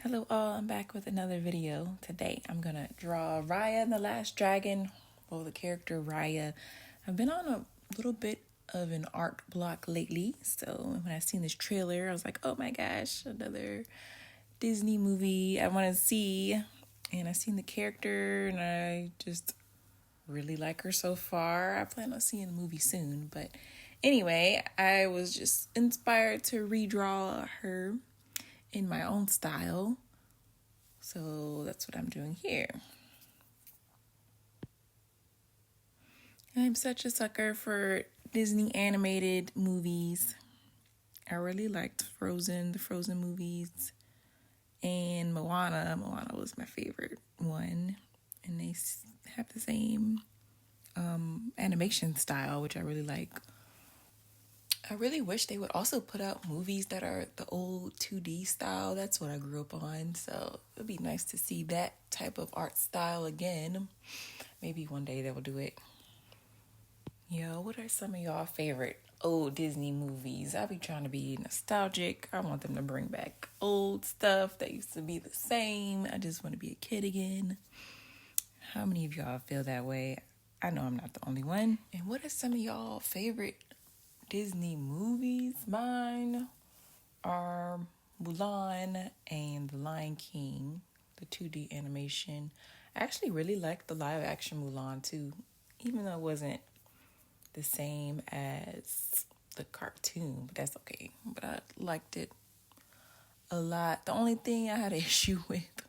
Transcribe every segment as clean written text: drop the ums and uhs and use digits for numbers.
Hello all, I'm back with another video. Today I'm gonna draw Raya and the Last Dragon, or the character Raya. I've been on a little bit of an art block lately, so when I seen this trailer I was like, oh my gosh, another Disney movie I want to see. And I seen the character and I just really like her so far. I plan on seeing the movie soon, but anyway, I was just inspired to redraw her in my own style. So that's what I'm doing here. I'm such a sucker for Disney animated movies. I really liked the Frozen movies, and Moana. Moana was my favorite one, and they have the same animation style, which I really like. I really wish they would also put out movies that are the old 2D style. That's what I grew up on. So it would be nice to see that type of art style again. Maybe one day they will do it. Yo, what are some of y'all favorite old Disney movies? I be trying to be nostalgic. I want them to bring back old stuff that used to be the same. I just want to be a kid again. How many of y'all feel that way? I know I'm not the only one. And what are some of y'all favorite Disney movies? Mine are Mulan and The Lion King, the 2D animation. I actually really liked the live action Mulan too, even though it wasn't the same as the cartoon, but that's okay. But I liked it a lot. The only thing I had an issue with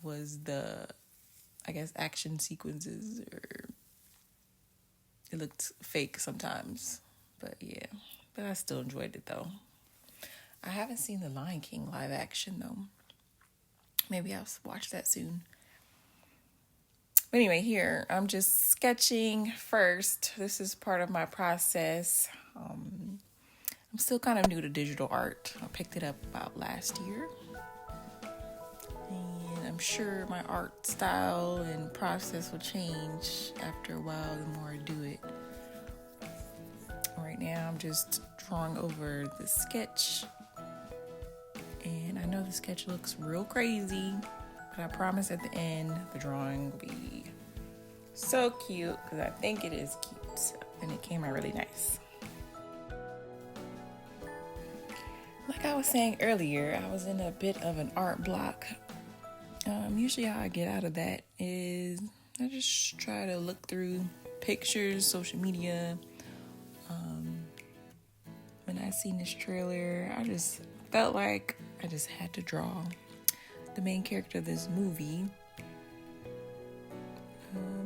was the, I guess, action sequences, or it looked fake sometimes. But yeah, but I still enjoyed it though. I haven't seen The Lion King live action though. Maybe I'll watch that soon. But anyway, here I'm just sketching first. This is part of my process. I'm still kind of new to digital art. I picked it up about last year. And I'm sure my art style and process will change after a while the more I do it. Right now I'm just drawing over the sketch. And I know the sketch looks real crazy, but I promise at the end the drawing will be so cute, because I think it is cute. And it came out really nice. Like I was saying earlier, I was in a bit of an art block. Usually how I get out of that is I just try to look through pictures, social media. When I seen this trailer, I just felt like I just had to draw the main character of this movie.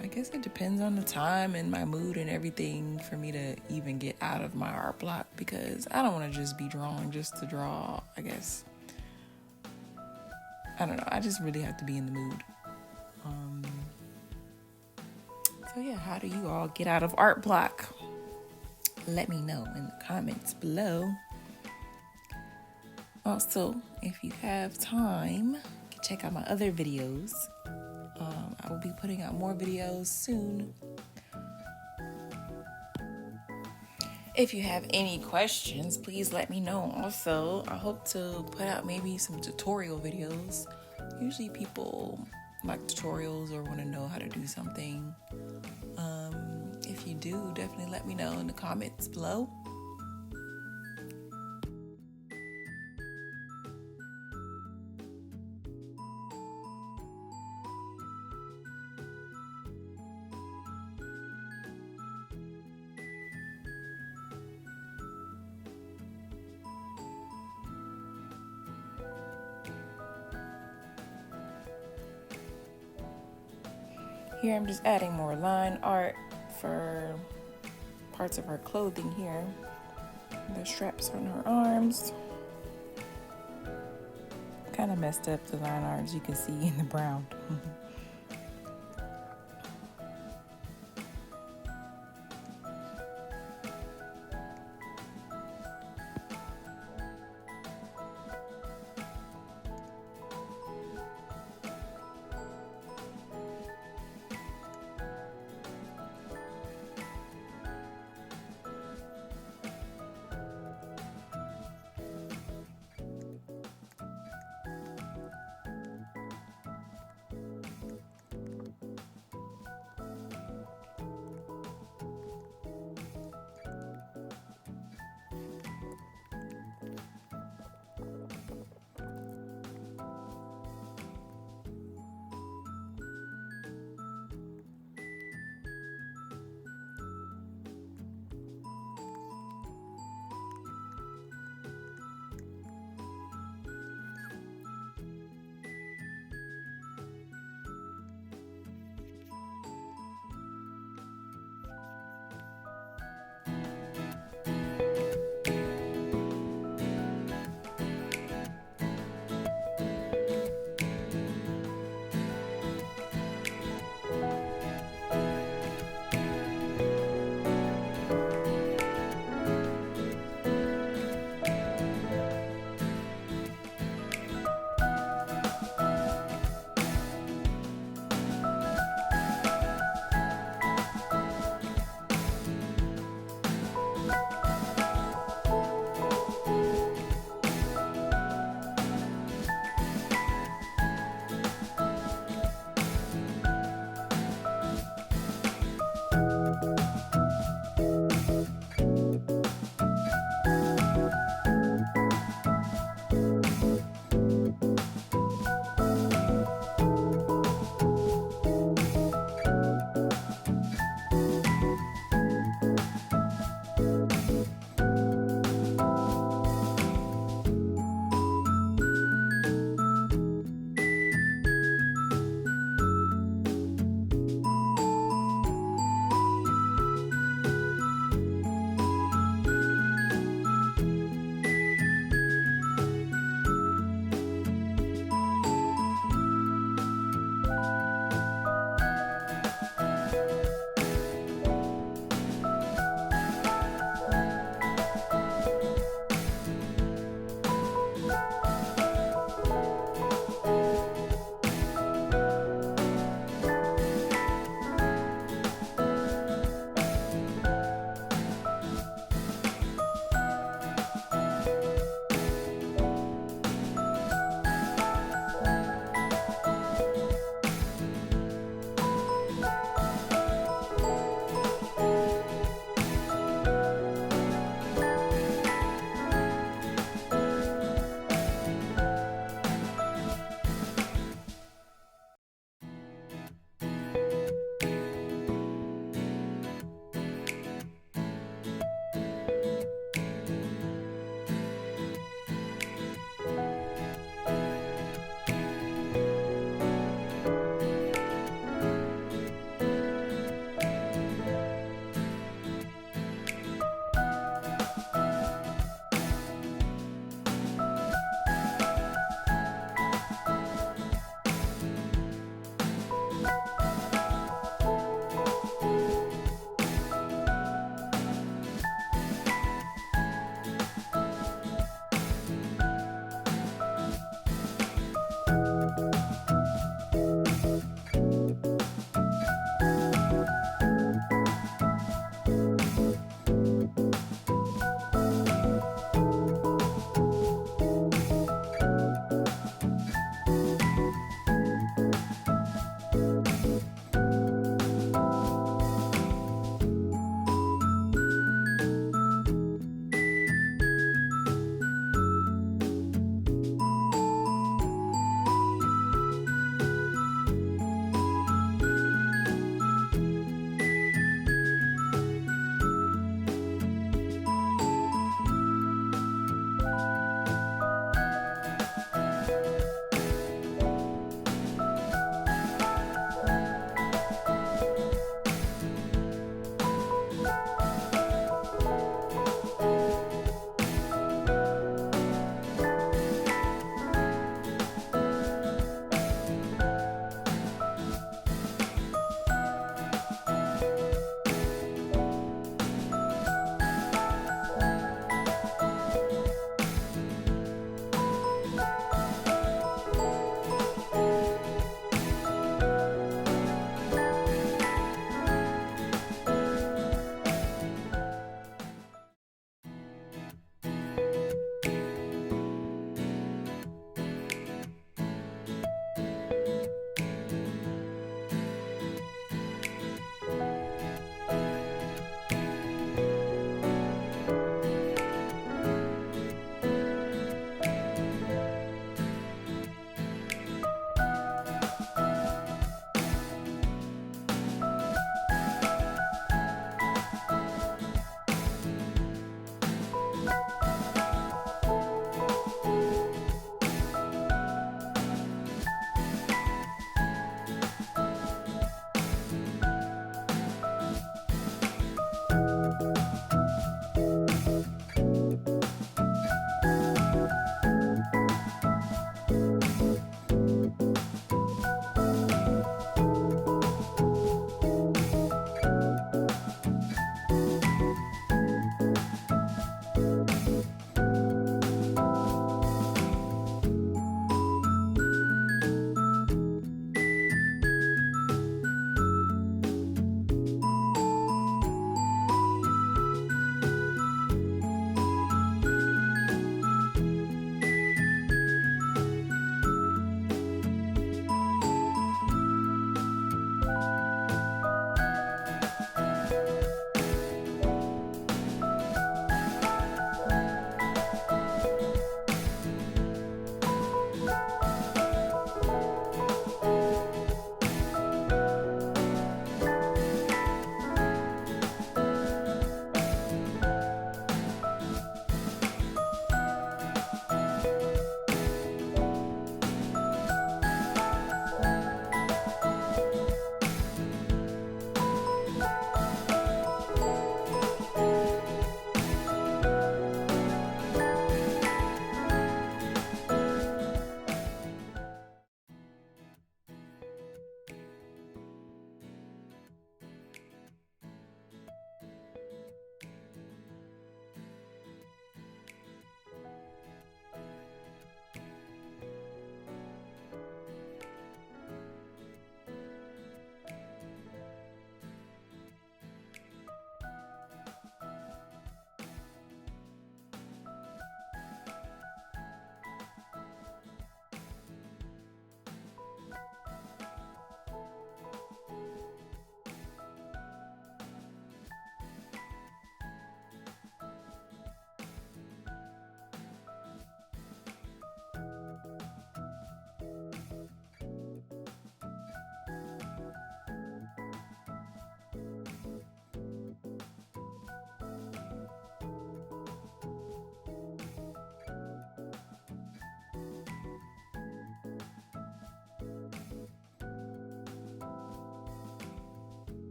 I guess it depends on the time and my mood and everything for me to even get out of my art block, because I don't want to just be drawing just to draw, I guess. I don't know. I just really have to be in the mood. So yeah, how do you all get out of art block? Let me know in the comments below. Also, if you have time, you can check out my other videos. I will be putting out more videos soon. If you have any questions, please let me know. Also, I hope to put out maybe some tutorial videos. Usually people like tutorials or want to know how to do something. If you do, definitely let me know in the comments below. Here I'm just adding more line art for parts of her clothing here. The straps on her arms. Kind of messed up the line art, as you can see in the brown.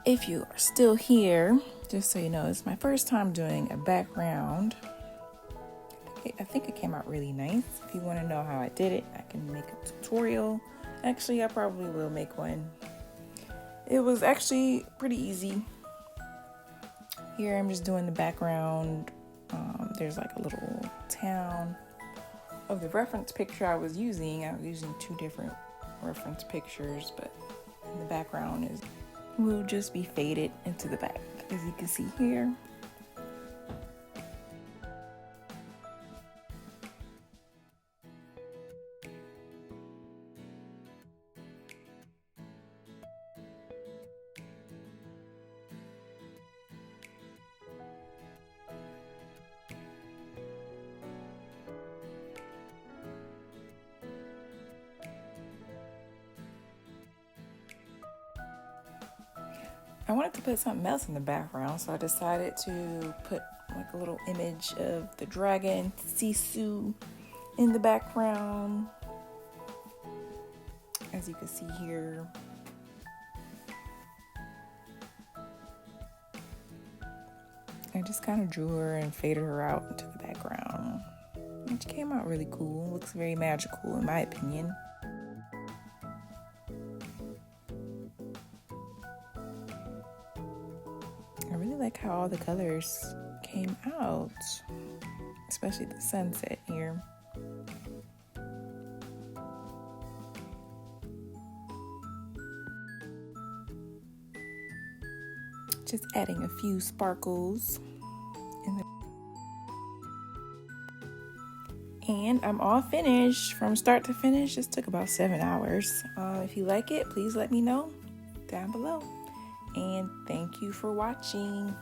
If you are still here, just so you know, it's my first time doing a background. I think it came out really nice. If you want to know how I did it, I can make a tutorial. Actually, I probably will make one. It was actually pretty easy. Here I'm just doing the background. There's like a little town of the reference picture I was using. I was using two different reference pictures, but the background will just be faded into the back, as you can see here. I wanted to put something else in the background, so I decided to put like a little image of the dragon Sisu in the background. As you can see here. I just kind of drew her and faded her out into the background. And she came out really cool. Looks very magical in my opinion. I really like how all the colors came out, especially the sunset here. Just adding a few sparkles in the. And I'm all finished from start to finish. This took about 7 hours. If you like it, please let me know down below. And thank you for watching.